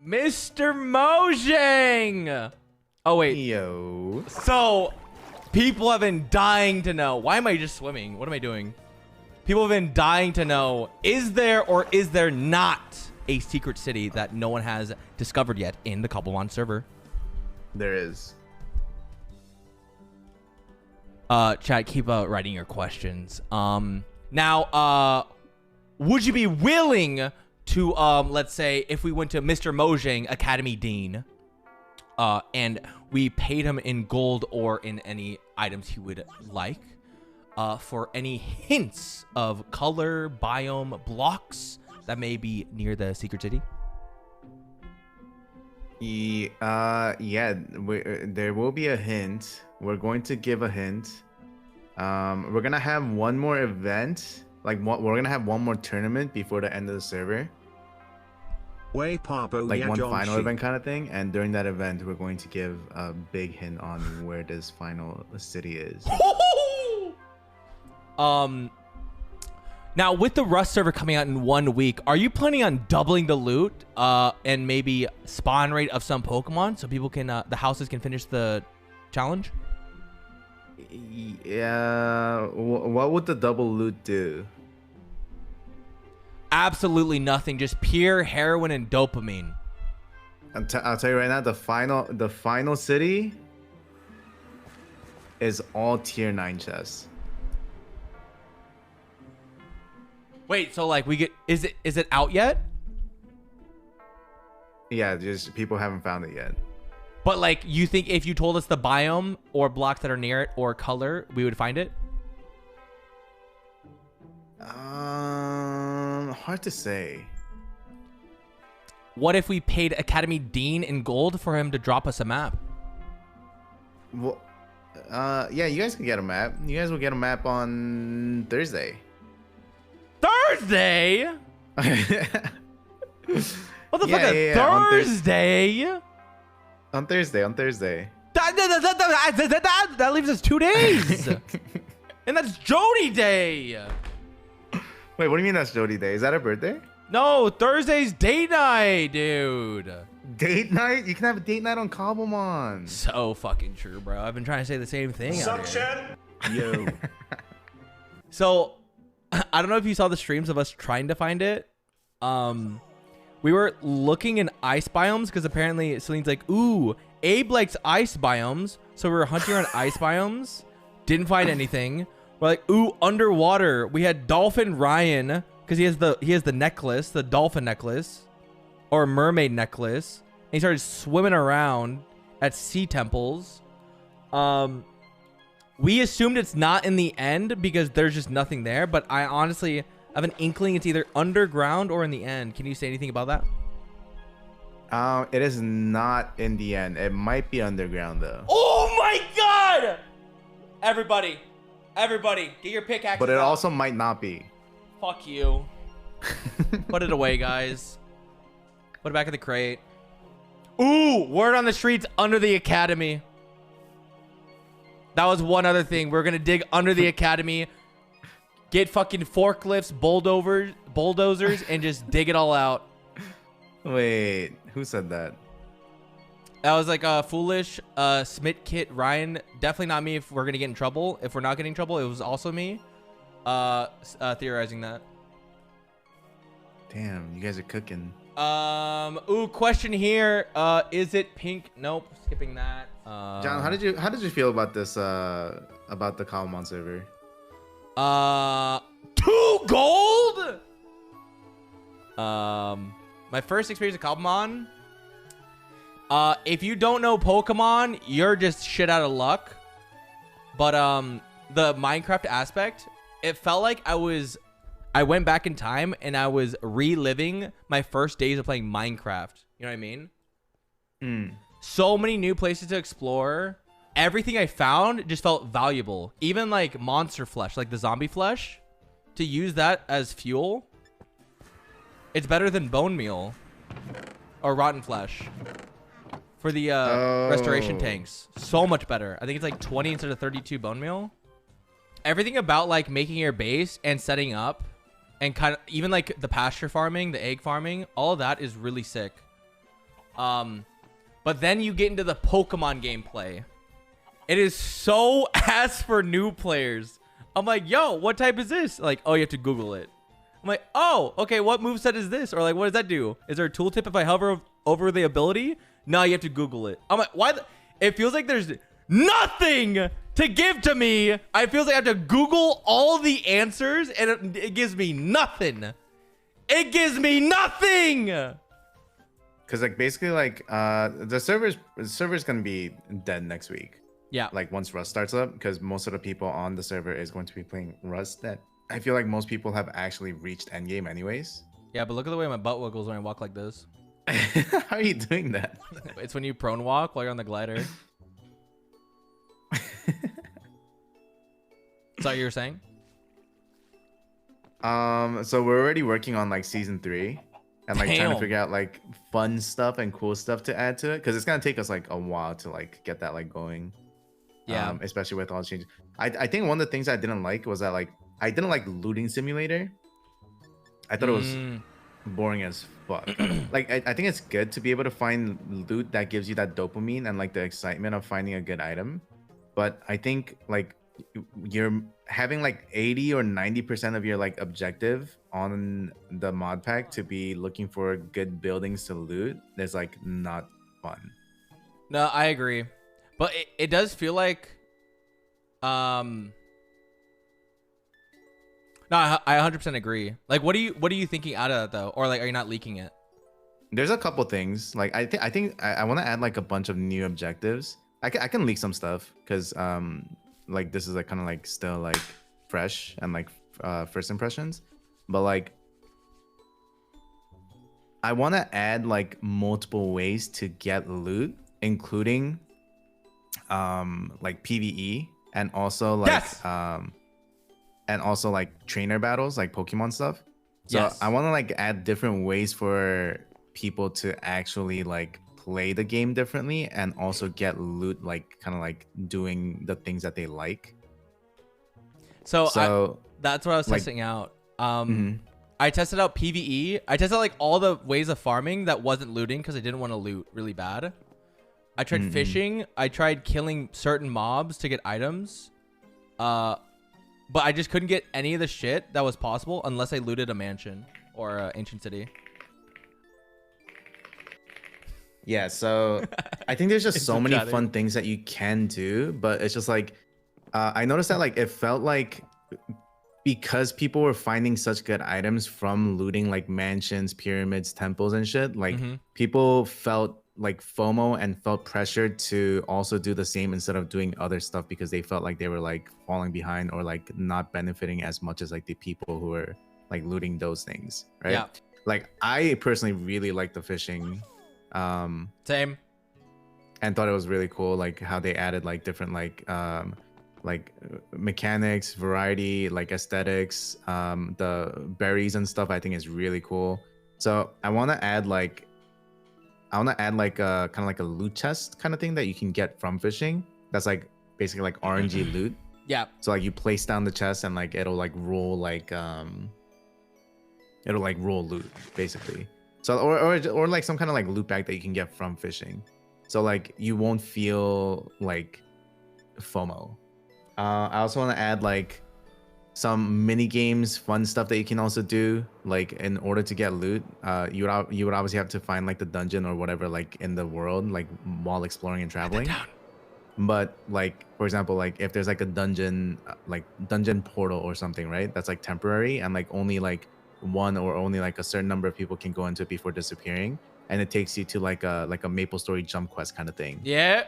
Mr. Mojang. Oh wait. Yo. So people have been dying to know. Why am I just swimming? What am I doing? People have been dying to know, is there or is there not a secret city that no one has discovered yet in the Cobblemon server? There is. Chat, keep writing your questions. Now, would you be willing to, let's say, if we went to Mr. Mojang, Academy Dean, and we paid him in gold or in any items he would like, for any hints of color, biome, blocks that may be near the secret city? Yeah, there will be a hint. We're going to give a hint. We're gonna have one more event. We're gonna have one more tournament before the end of the server. Way Papo, Like yeah, one John final Shee. event kind of thing. And during that event, we're going to give a big hint on where this final city is. Now with the Rust server coming out in 1 week, are you planning on doubling the loot, and maybe spawn rate of some Pokemon so people can, the houses can finish the challenge? Yeah. What would the double loot do? Absolutely nothing. Just pure heroin and dopamine. I'll tell you right now, the final city is all tier 9 chests. Wait, so like we get, is it out yet? Yeah, just people haven't found it yet. But like, you think if you told us the biome or blocks that are near it or color, we would find it? Hard to say. What if we paid Academy Dean in gold for him to drop us a map? Well, yeah, you guys can get a map. You guys will get a map on Thursday. Thursday? What the fuck? Yeah, Thursday? On Thursday. That leaves us 2 days. And that's Jody Day. Wait, what do you mean that's Jody Day? Is that her birthday? No, Thursday's date night, dude. Date night? You can have a date night on Cobblemon. So fucking true, bro. I've been trying to say the same thing. out here. Yo. So, I don't know if you saw the streams of us trying to find it. We were looking in ice biomes because apparently Celine's like, ooh, Abe likes ice biomes. So we were hunting around ice biomes. Didn't find anything. We're like, ooh, underwater. We had Dolphin Ryan because he has the necklace, the dolphin necklace or mermaid necklace. And he started swimming around at sea temples. We assumed it's not in the end because there's just nothing there. But I honestly have an inkling it's either underground or in the end. Can you say anything about that? It is not in the end. It might be underground though. Oh my god! Everybody, get your pickaxe. But it out. also might not be. Fuck you. Put it away, guys. Put it back in the crate. Ooh, word on the streets, under the academy. That was one other thing. We're gonna dig under the academy, get fucking forklifts, bulldozers, and just dig it all out. Wait, who said that? That was like a foolish Smit Kit Ryan. Definitely not me if we're gonna get in trouble. If we're not getting in trouble, it was also me theorizing that. Damn, you guys are cooking. Ooh, question here. Is it pink? Nope, skipping that. John, how did you feel about this about the Cobblemon server? 2 gold. My first experience with Cobblemon. If you don't know Pokemon, you're just shit out of luck. But the Minecraft aspect, it felt like I went back in time and I was reliving my first days of playing Minecraft. You know what I mean? So many new places to explore. Everything I found just felt valuable. Even like monster flesh, like the zombie flesh, to use that as fuel. It's better than bone meal or rotten flesh for the restoration tanks. So much better. I think it's like 20 instead of 32 bone meal. Everything about like making your base and setting up and kind of even like the pasture farming, the egg farming, all of that is really sick. But then you get into the Pokemon gameplay. It is so ass for new players. I'm like, yo, what type is this? Like, oh, you have to Google it. I'm like, oh, okay, what moveset is this? Or like, what does that do? Is there a tooltip if I hover over the ability? No, you have to Google it. I'm like, why? It feels like there's nothing to give to me. I feel like I have to Google all the answers, and it gives me nothing. It gives me nothing. Because like basically like the server's gonna be dead next week. Yeah. Like once Rust starts up, because most of the people on the server is going to be playing Rust. That I feel like most people have actually reached endgame anyways. Yeah, but look at the way my butt wiggles when I walk like this. How are you doing that? It's when you prone walk while you're on the glider. Sorry, you were saying? So we're already working on like season 3 and like trying to Damn. figure out like fun stuff and cool stuff to add to it, because it's gonna take us like a while to like get that like going. Yeah. Especially with all the changes. I think one of the things I didn't like was that like I didn't like looting simulator. I thought it was boring as fuck. Like I think it's good to be able to find loot that gives you that dopamine and like the excitement of finding a good item, but I think like you're having like 80 or 90% of your like objective on the mod pack to be looking for good buildings to loot is like not fun. No, I agree. But it does feel like no, I 100% agree. Like what are you thinking out of that though? Or like are you not leaking it? There's a couple things. Like I think I want to add like a bunch of new objectives. I can leak some stuff because like this is like kind of like still like fresh and like first impressions, but like I want to add like multiple ways to get loot, including like PvE and also like Yes! And also like trainer battles, like Pokemon stuff. So Yes. I want to like add different ways for people to actually like play the game differently and also get loot, like kind of like doing the things that they like. So that's what I was like, testing out. I tested out PvE. I tested like all the ways of farming that wasn't looting because I didn't want to loot really bad. I tried fishing. I tried killing certain mobs to get items. But I just couldn't get any of the shit that was possible unless I looted a mansion or an ancient city. Yeah, so I think there's just so many chatting. fun things that you can do, but it's just like I noticed that like it felt like because people were finding such good items from looting like mansions, pyramids, temples and shit, like people felt like FOMO and felt pressured to also do the same instead of doing other stuff because they felt like they were like falling behind or like not benefiting as much as like the people who were like looting those things, right? Yeah. Like I personally really like the fishing. Same. And thought it was really cool, like how they added like different like mechanics, variety, like aesthetics, the berries and stuff. I think is really cool. So I want to add like a kind of like a loot chest kind of thing that you can get from fishing. That's like basically like RNG loot. Yeah. So like you place down the chest and like it'll like roll loot basically. So or like some kind of like loot bag that you can get from fishing. So like you won't feel like FOMO. I also want to add like some mini games, fun stuff that you can also do. Like in order to get loot, you would obviously have to find like the dungeon or whatever like in the world, like while exploring and traveling. But like for example, like if there's like a dungeon, like dungeon portal or something, right? That's like temporary and like only like one or only like a certain number of people can go into it before disappearing, and it takes you to like a Maple Story jump quest kind of thing. Yeah.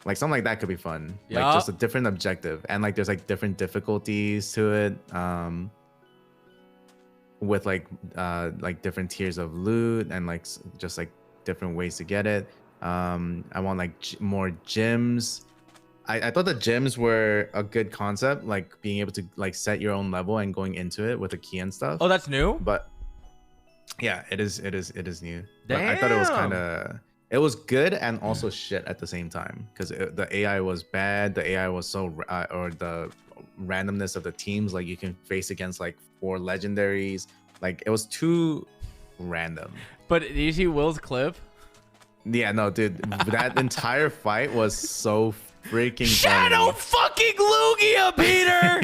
Like something like that could be fun. Yeah. Like just a different objective, and like there's like different difficulties to it, with like different tiers of loot and like just like different ways to get it. I want like more gyms. I thought the gyms were a good concept, like being able to like set your own level and going into it with a key and stuff. Oh, that's new? But yeah, it is new. But I thought it was kind of, it was good and also shit at the same time, because the AI was bad. The AI was so or the randomness of the teams, like you can face against like 4 legendaries, like it was too random. But did you see Will's clip? Yeah, no, dude, that entire fight was so freaking Shadow funny. fucking Lugia, Peter.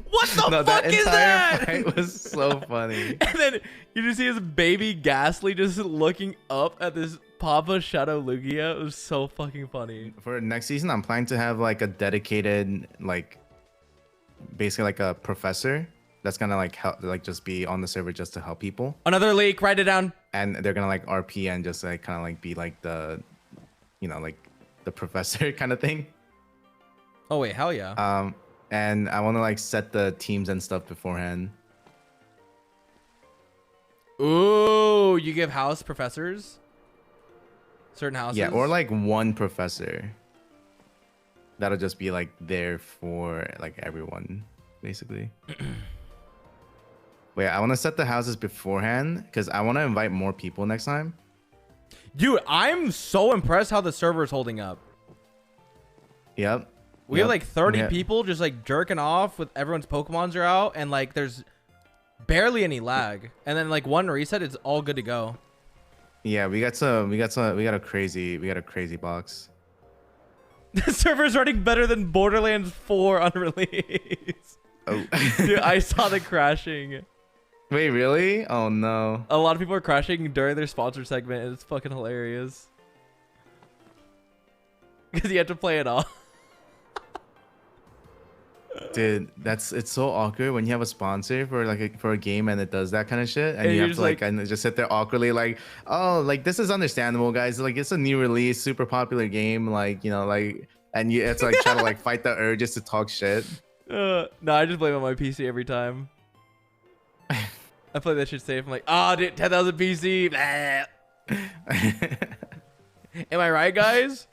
What the No, fuck is that? fight was so funny. And then you just see his baby Ghastly just looking up at this Papa Shadow Lugia. It was so fucking funny. For next season, I'm planning to have like a dedicated, like, basically like a professor that's gonna like help, like just be on the server just to help people. Another leak. Write it down. And they're gonna like RP and just like kind of like be like the, you know, like the professor kind of thing. Oh wait, hell yeah. And I want to like set the teams and stuff beforehand. Ooh, you give house professors? Certain houses? Yeah, or like one professor. That'll just be like there for like everyone, basically. Wait, I want to set the houses beforehand because I want to invite more people next time. Dude, I'm so impressed how the server is holding up. Yep. We have like 30 people just like jerking off with everyone's Pokemons are out, and like there's barely any lag. And then like one reset, it's all good to go. Yeah, we got a crazy box. The server's running better than Borderlands 4 on release. Oh. Dude, I saw the crashing. Wait, really? Oh no. A lot of people are crashing during their sponsor segment, and it's fucking hilarious. Because you have to play it all. Dude, it's so awkward when you have a sponsor for like for a game and it does that kind of shit, and you have to like and just sit there awkwardly like, oh, like this is understandable, guys. Like it's a new release, super popular game, like, you know, like, and you have to like try to like fight the urges to talk shit. No, I just blame it on my PC every time. I play that shit safe. I'm like, oh, dude, 10,000 PC. Am I right, guys?